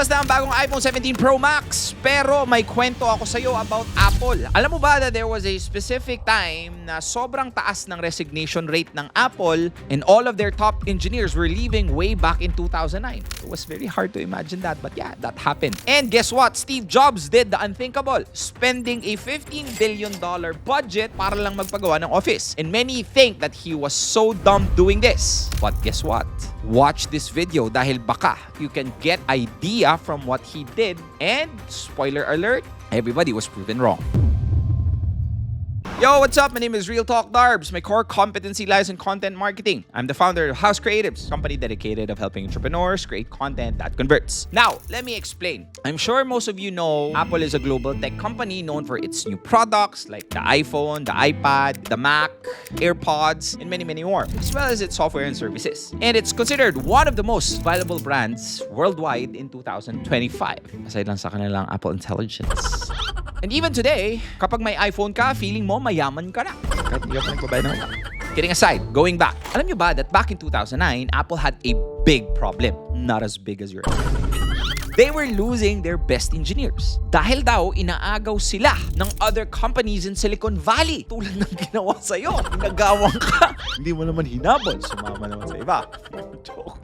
Lumabas na ang bagong iPhone 17 Pro Max, pero may kwento ako sa'yo about Apple. Alam mo ba that there was a specific time na sobrang taas ng resignation rate ng Apple and all of their top engineers were leaving way back in 2009. It was very hard to imagine that, but yeah, that happened. And guess what? Steve Jobs did the unthinkable, spending a $15 billion budget para lang magpagawa ng office. And many think that he was so dumb doing this. But guess what? Watch this video dahil baka you can get idea from what he did, and spoiler alert, everybody was proven wrong. Yo, what's up? My name is Real Talk Darbs. My core competency lies in content marketing. I'm the founder of House Creatives, a company dedicated of helping entrepreneurs create content that converts. Now, let me explain. I'm sure most of you know Apple is a global tech company known for its new products like the iPhone, the iPad, the Mac, AirPods, and many more, as well as its software and services. And it's considered one of the most valuable brands worldwide in 2025. Aside lang sa kanilang Apple Intelligence. And even today, kapag may iPhone ka, feeling mo mayaman ka na. Kahit hindi ka pa nagbabayad ng utang. Kidding aside, going back. Alam nyo ba that back in 2009, Apple had a big problem. Not as big as your They were losing their best engineers. Dahil daw, inaagaw sila ng other companies in Silicon Valley. Tulad ng ginawa sa'yo. Inagawang ka. Hindi mo naman hinabol. Sumama naman sa iba. Joke.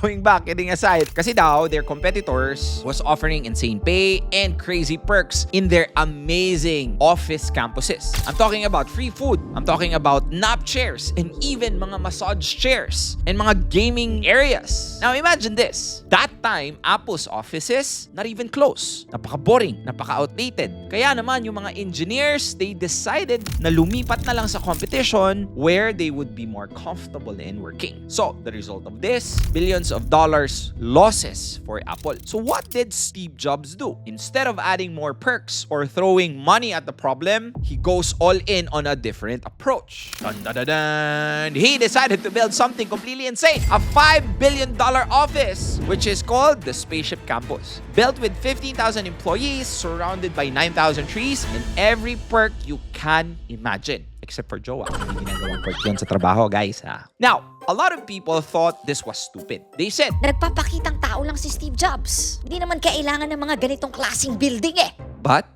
Going back, kidding aside, kasi daw, their competitors was offering insane pay and crazy perks in their amazing office campuses. I'm talking about free food, I'm talking about nap chairs, and even mga massage chairs, and mga gaming areas. Now imagine this, that time, Apple's offices, not even close. Napaka-boring, napaka-outdated. Kaya naman, yung mga engineers, they decided na lumipat na lang sa competition where they would be more comfortable in working. So, the result of this, billions of dollars losses for Apple. So what did Steve Jobs do? Instead of adding more perks or throwing money at the problem, he goes all in on a different approach. Dun, dun, dun, dun. He decided to build something completely insane. A $5 billion office, which is called the Spaceship Campus. Built with 15,000 employees, surrounded by 9,000 trees, and every perk you can imagine. Except for Jowa. Hindi ginagawang perk yun sa trabaho, guys. Ha? Now, a lot of people thought this was stupid. They said, nagpapakitang tao lang si Steve Jobs. Hindi naman kailangan ng mga ganitong klaseng building eh. But,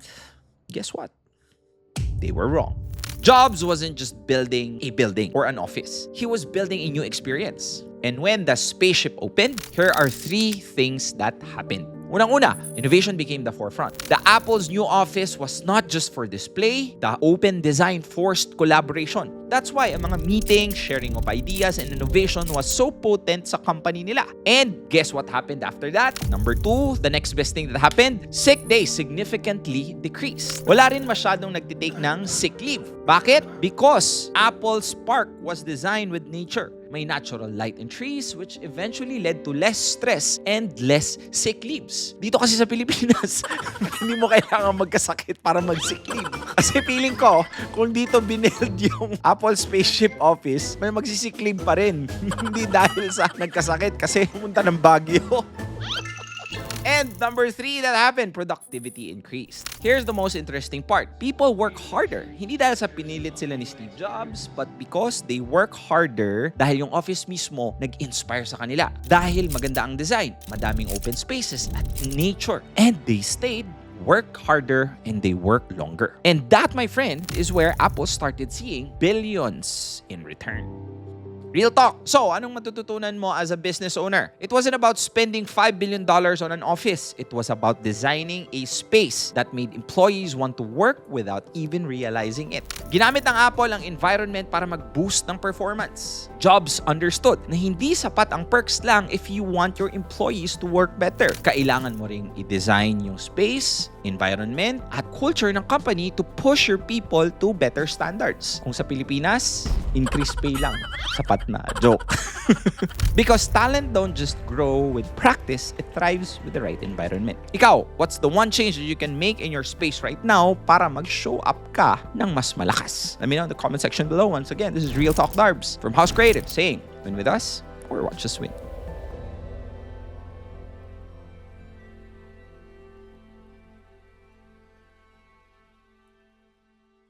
guess what? They were wrong. Jobs wasn't just building a building or an office. He was building a new experience. And when the spaceship opened, here are 3 things that happened. Unang-una, innovation became the forefront. The Apple's new office was not just for display. The open design forced collaboration. That's why ang mga meetings, sharing of ideas, and innovation was so potent sa company nila. And guess what happened after that? Number 2, the next best thing that happened, sick days significantly decreased. Wala rin masyadong nagtitake ng sick leave. Bakit? Because Apple's park was designed with nature. May natural light and trees, which eventually led to less stress and less sick leaves. Dito kasi sa Pilipinas, hindi mo kailangan magkasakit para mag-sick leave. Kasi feeling ko, kung dito binild yung Apple Spaceship Office, may magsisick leave pa rin. Hindi dahil sa nagkasakit kasi pumunta ng Baguio. And number 3 that happened, productivity increased. Here's the most interesting part. People work harder. Hindi dahil sa pinilit sila ni Steve Jobs, but because they work harder dahil yung office mismo nag-inspire sa kanila. Dahil maganda ang design, madaming open spaces at nature. And they stayed, work harder, and they work longer. And that, my friend, is where Apple started seeing billions in return. Real talk. So, anong matututunan mo as a business owner? It wasn't about spending $5 billion on an office. It was about designing a space that made employees want to work without even realizing it. Ginamit ng Apple ang environment para mag-boost ng performance. Jobs understood na hindi sapat ang perks lang if you want your employees to work better. Kailangan mo ring i-design yung space, environment, at culture ng company to push your people to better standards. Kung sa Pilipinas, increase pay lang. Sapat na. Joke. Because talent don't just grow with practice, it thrives with the right environment. Ikaw, what's the one change that you can make in your space right now para mag-show up ka ng mas malakas? Let me know in the comment section below. Once again, this is Real Talk Darbs from House Creatives saying, win with us or watch us win.